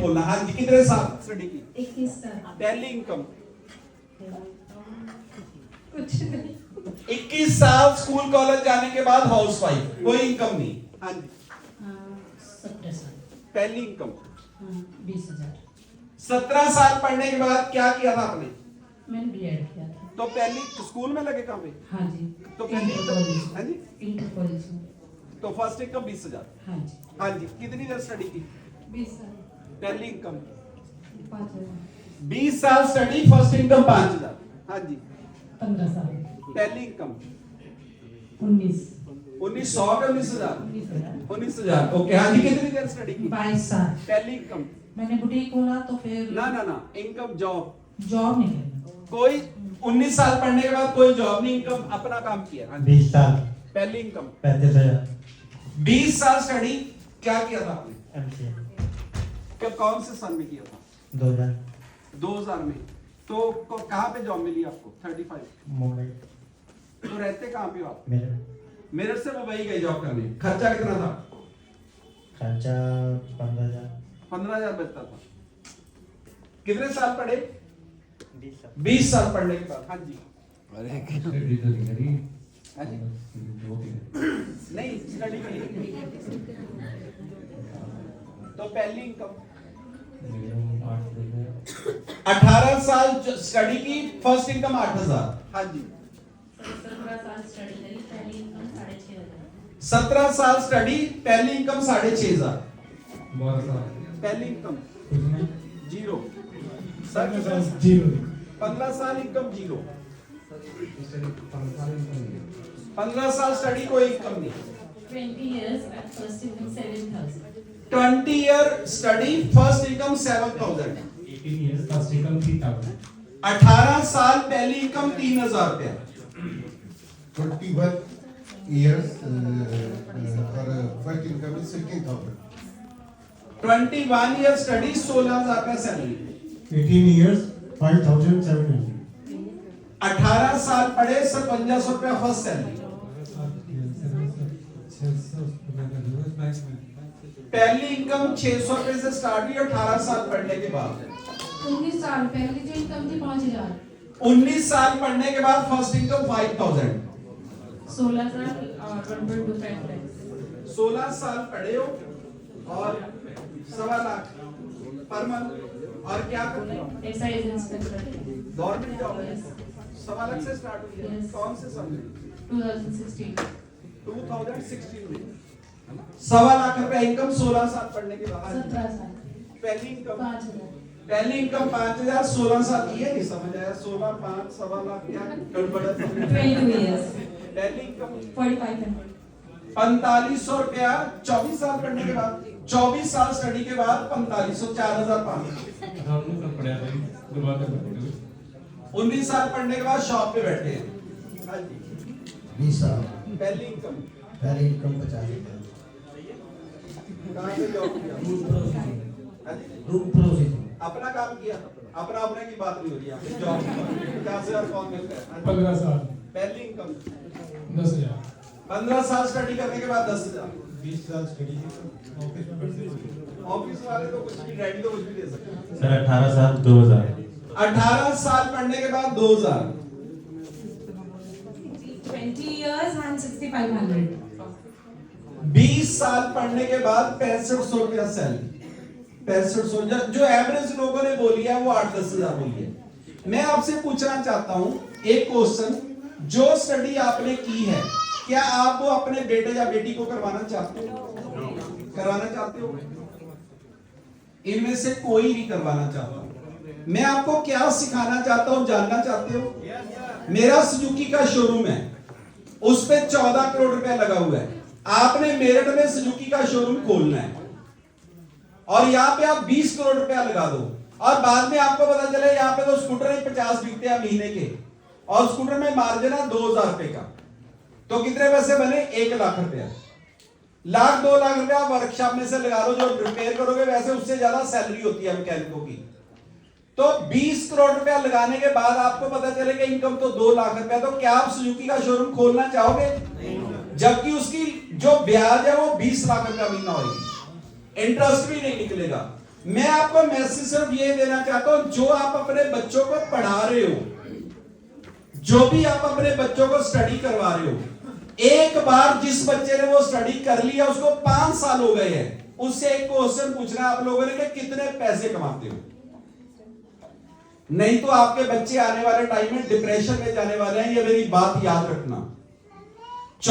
बोलना। हाँ जी, कितने साल स्टडी की? 21 साल। पहली इनकम? कुछ नहीं। 21 साल स्कूल कॉलेज जाने के बाद हाउसवाइफ, कोई इनकम नहीं। हाँ जी। 17 साल। पहली इनकम? 20,000। 17 साल पढ़ने के बाद क्या किया था आपने? मैंने बीएड किया था। तो पहली स्कूल में लगे कहाँ पे? हाँ जी। तो पहली इंटर कॉलेज। हाँ जी, इंटर कॉलेज में। तो फर्स्ट इनकम 20,000। हाँ जी। हाँ जी, कितनी देर स्टडी की? 20 साल। पहली इनकम? 5,000। 20 साल स्टडी, फर्स्ट इनकम 5,000। हाँ जी। 15 साल। पहली इनकम? 19। 1900 का 19,000? 19,000। 19,000। ओके। हाँ जी, कितनी देर स्टडी की? 22 साल। पहली इनकम? मैंने बुटीक खोला तो फिर ना ना ना, इनकम जॉब। जॉब नहीं करना। कोई 19 साल पढ़ने के बाद कोई जॉब नहीं, इनकम अपना काम किया। हाँ जी। 20 साल। पहली इनकम? 35,000। 20 साल स्टडी, क्या किया था आपने? एमसीए कब, कौन से साल में किया था? 2000। 2000 में। तो कहाँ पे जॉब मिली आपको? 35। मुंबई। तो रहते कहाँ पे हो आप? मेरे मेरठ से मुंबई गए जॉब करने, खर्चा कितना था? खर्चा 15,000। 15,000 बचता था। कितने साल पढ़े? 20 साल। 20 साल पढ़ने के बाद। हाँ जी। हाँ जी। नहीं, स्टडी की। तो पहली इनकम? 18 साल स्टडी की, फर्स्ट इनकम 8,000। हाँ जी। 17 साल स्टडी करी, पहली इनकम 6,500। 17 साल स्टडी, पहली इनकम 6,500। 12 साल। पहली इनकम? कुछ नहीं। जीरो। 0। 15 साल इनकम जीरो। 15 साल इनकम 15 साल स्टडी, कोई इनकम नहीं। 20 years at first income 7,000। 20 year study, first income 7,000। 18 years first income 3,000। 18 साल पहली इनकम 3,000 रुपया। 21 years for first income is 16,000. 21 year study, 16,000 रुपया सैलरी। 18 years 5,700। 18 साल पढ़े, 5,500 रुपया फर्स्ट सैलरी। पहली इनकम 600 रुपए से स्टार्ट हुई 18 साल पढ़ने के बाद। 19 साल पहली जो इनकम थी 5,000। 19 साल पढ़ने के बाद फर्स्ट इनकम 5,000। 16 साल और 1.25 lakhs। 16 साल पढ़े हो और 1.25 लाख पर मंथ। और क्या करते हो? Excise inspector. गवर्नमेंट जॉब है। 1.25 लाख से स्टार्ट हुई है। Yes. कौन से साल में? 2016। 2016 में। 1.25 लाख रुपया इनकम 16 साल पढ़ने के बाद। 17 साल। पहली इनकम? 5,000। पहली इनकम 5,000, 16 साल। ये नहीं समझ आया, 16 5 1.25 लाख क्या गड़बड़ है? 22 years। पहली इनकम 4,500। 4,500 रुपया 24 साल पढ़ने के बाद। 24 साल स्टडी के बाद 4,500, 4,500। हमने सब पढ़ा था दोबारा कर 19 साल पढ़ने के बाद शॉप पे बैठे हैं। हाँ जी। 20 साल। पहली इनकम? पहली इनकम 50,000। कहाँ पे जॉब किया? हाँ जी। Room processing. अपना काम किया, अपना अपने की बात नहीं हो रही यहाँ पे। जॉब 50,000 कौन मिलता है? हाँ जी। 15 साल पहली इनकम? 10,000। 15 साल स्टडी करने के बाद 10,000। 20 साल स्टडी ऑफिस में बैठे। ऑफिस वाले तो कुछ भी, डैडी तो कुछ भी दे सकते हैं। सर 18 साल 2000। 18 साल पढ़ने के बाद 2,000। 20 years and 6,500। 20 साल पढ़ने के बाद 6500 रुपया सैलरी। 6500, जो एवरेज लोगों ने बोली है वो 8-10 हजार बोली है। मैं आपसे पूछना चाहता हूं एक क्वेश्चन, जो स्टडी आपने की है, क्या आप वो अपने बेटे या बेटी को करवाना चाहते हो? करवाना चाहते हो? इनमें से कोई नहीं करवाना चाहता। मैं आपको क्या सिखाना चाहता हूं, जानना चाहते हो? मेरा सुजुकी का शोरूम है, उस पे 14 करोड़ रुपया लगा हुआ है। आपने मेरठ में सुजुकी का शोरूम खोलना है और यहाँ पे आप 20 करोड़ रुपया लगा दो और बाद में आपको पता चले यहाँ पे तो स्कूटर ही 50 बिकते हैं महीने के और स्कूटर में मार्जिन है 2,000 रुपए का, तो कितने पैसे बने? 1 लाख रुपया। 1-2 लाख रुपया वर्कशॉप में से लगा लो, जो रिपेयर करोगे वैसे उससे ज्यादा सैलरी होती है मैकेनिकों की। तो 20 करोड़ रुपया लगाने के बाद आपको पता चले कि इनकम तो 2 लाख रुपया, तो क्या आप सुजुकी का शोरूम खोलना चाहोगे? जबकि उसकी जो ब्याज है वो 20 लाख रुपया महीना होगी, इंटरेस्ट भी नहीं निकलेगा। मैं आपको मैसेज सिर्फ ये देना चाहता हूं, जो आप अपने बच्चों को पढ़ा रहे हो, जो भी आप अपने बच्चों को स्टडी करवा रहे हो, एक बार जिस बच्चे ने वो स्टडी कर लिया, उसको 5 साल हो गए हैं, उससे एक क्वेश्चन पूछना आप लोगों ने कि कितने पैसे कमाते हो। नहीं तो आपके बच्चे आने वाले टाइम में डिप्रेशन में जाने वाले हैं, ये मेरी बात याद रखना।